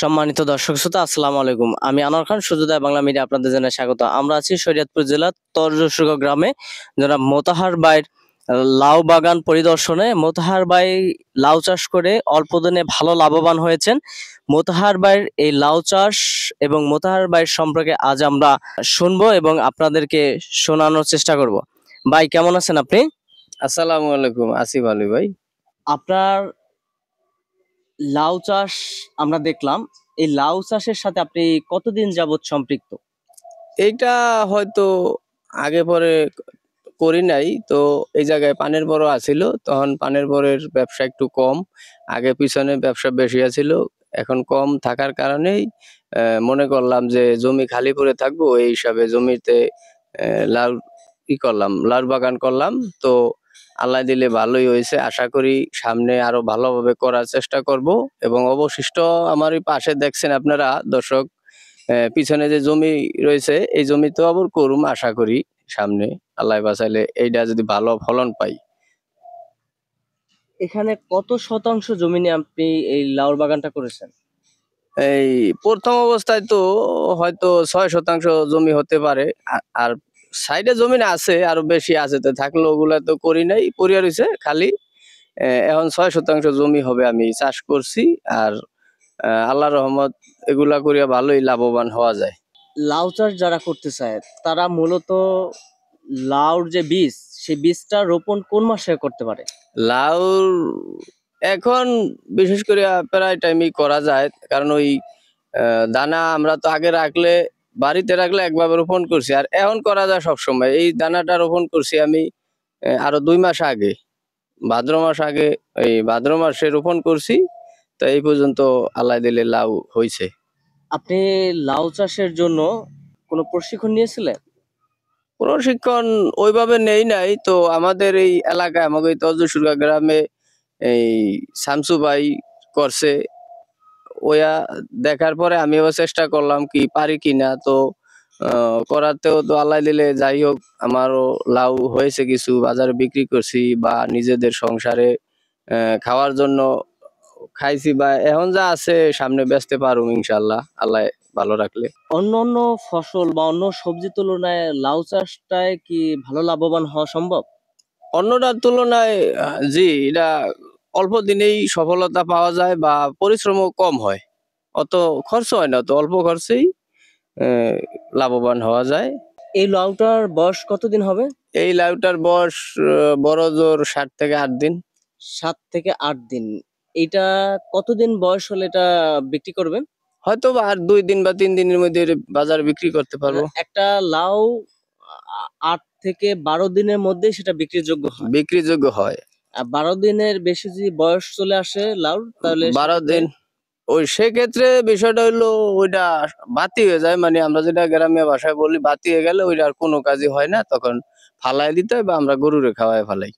সম্মানিত দর্শক শ্রোতা, আসসালামু আলাইকুম। আমি আনোয়ার খান, সুযোদয় বাংলা মিডিয়া আপনাদের জানাই স্বাগত। আমরা আছি শরীয়তপুর জেলার তরজশুরগা গ্রামে। জনাব মোতাহার ভাইয়ের লাউ বাগান পরিদর্শনে। মোতাহার ভাই লাউ চাষ করে অল্প দিনে ভালো লাভবান হয়েছেন। মোতাহার ভাইয়ের এই লাউ চাষ এবং মোতাহার ভাইয়ের সম্পর্কে আজ আমরা শুনবো এবং আপনাদেরকে শোনানোর চেষ্টা করব। ভাই, কেমন আছেন আপনি? আসসালামু আলাইকুম, আছি ভালো ভাই। আপনার লাউ চাষ আমরা দেখলাম। এই লাউ চাষের সাথে আপনি কতদিন যাবত সম্পৃক্ত? এইটা হয়তো আগে পরে করি নাই, তো এই জায়গায় পানের বড় আছিল, তখন পানের বড়ের ব্যবসা একটু কম। আগে পিছনে ব্যবসা বেশি আছিল, এখন কম থাকার কারণেই মনে করলাম যে জমি খালি পড়ে থাকবো, এই হিসাবে জমিতে লাউ করলাম, লাউর বাগান করলাম। তো আল্লাহ দিলে ভালোই হয়েছে, আশা করি সামনে আরো ভালোভাবে করার চেষ্টা করব। এবং অবশিষ্ট আমার এই পাশে দেখছেন আপনারা দর্শক, পিছনে যে জমি রয়েছে এই জমিতে আবার করুম আশা করি সামনে, আল্লাহ বাঁচাইলে এইটা যদি ভালো ফলন পাই। এখানে কত শতাংশ জমি নিয়ে আপনি এই লাউর বাগানটা করেছেন? এই প্রথম অবস্থায় তো হয়তো 6 শতাংশ জমি হতে পারে, আর সাইডে জমি আছে আরো বেশি আছে, তো থাকলে ওগুলা তো করি নাই, পড়িয়া রয়েছে খালি। এখন 6 শতাংশ জমি হবে আমি চাষ করছি। আর আল্লাহর রহমত এগুলা করিয়া ভালোই লাভবান হওয়া যায়। লাউ চাষ যারা করতে চায় তারা মূলত লাউর যে বীজ, সেই বীজটা রোপণ কোন মাসে করতে পারে? লাউর এখন বিশেষ করে প্রায় টাইমই করা যায়, কারণ ওই দানা আমরা তো আগে রাখলে, বাড়িতে রাখলে একভাবে রোপণ করছি, আর এখন করা যায় সব সময়। এই দানাটা রোপণ করছি আমি আরো 2 মাস আগে, ভাদ্র মাস আগে, এই ভাদ্র মাসে রোপণ করছি। তো এই পর্যন্ত আল্লাহ দিলে লাউ হয়েছে। আপনি লাউ চাষের জন্য কোনো প্রশিক্ষণ নিয়েছিলেন? প্রশিক্ষণ ওইভাবে নেই নাই, তো আমাদের এই এলাকায় আমাকে এই তজসুরগা গ্রামে এই শামসু ভাই করছে, ওয়া দেখার পরে আমিও চেষ্টা করলাম কি পারি কিনা। তো করাতেও তো আল্লাহ দিলে যাই হোক, আমারও লাউ হয়েছে, কিছু বাজারে বিক্রি করছি বা নিজেদের সংসারে খাওয়ার জন্য খাইছি, বা এখন যা আছে সামনে বেচতে পারুম ইনশাল্লাহ, আল্লাহ ভালো রাখলে। অন্য অন্য ফসল বা অন্য সবজির তুলনায় লাউ চাষটায় কি ভালো লাভবান হওয়া সম্ভব? অন্যটার তুলনায় জি, এটা অল্প দিনেই সফলতা পাওয়া যায় বা পরিশ্রমও কম হয়, অত খরচ হয় না, তো অল্প খরচেই আহ, লাভবান হওয়া যায়। এই লাউটার বয়স কতদিন হবে? এই লাউটার বয়স বড় জোর 7 থেকে 8 দিন। 7 থেকে 8 দিন। এটা কতদিন বয়স হলে এটা বিক্রি করবেন? হয়তো বা আর 2 দিন বা 3 দিনের মধ্যে এটা বাজারে বিক্রি করতে মানে পারবো। একটা লাউ 8 থেকে 12 দিনের মধ্যে সেটা বিক্রির যোগ্য হয়। বিক্রিযোগ্য হয়। আর 12 দিনের বেশি যদি বয়স চলে আসে লাউর, তাহলে 12 সেক্ষেত্রে দিন ওই সেক্ষেত্রে বিষয়টা হইলো ওইটা বাতি হয়ে যায়, মানে আমরা যেটা গ্রামীয় ভাষায় বলি বাতি হয়ে গেলে ওইটা আর কোনো কাজই হয় না, তখন ফালাই দিতে হয় বা আমরা গরুরে খাওয়াই ফেলাই।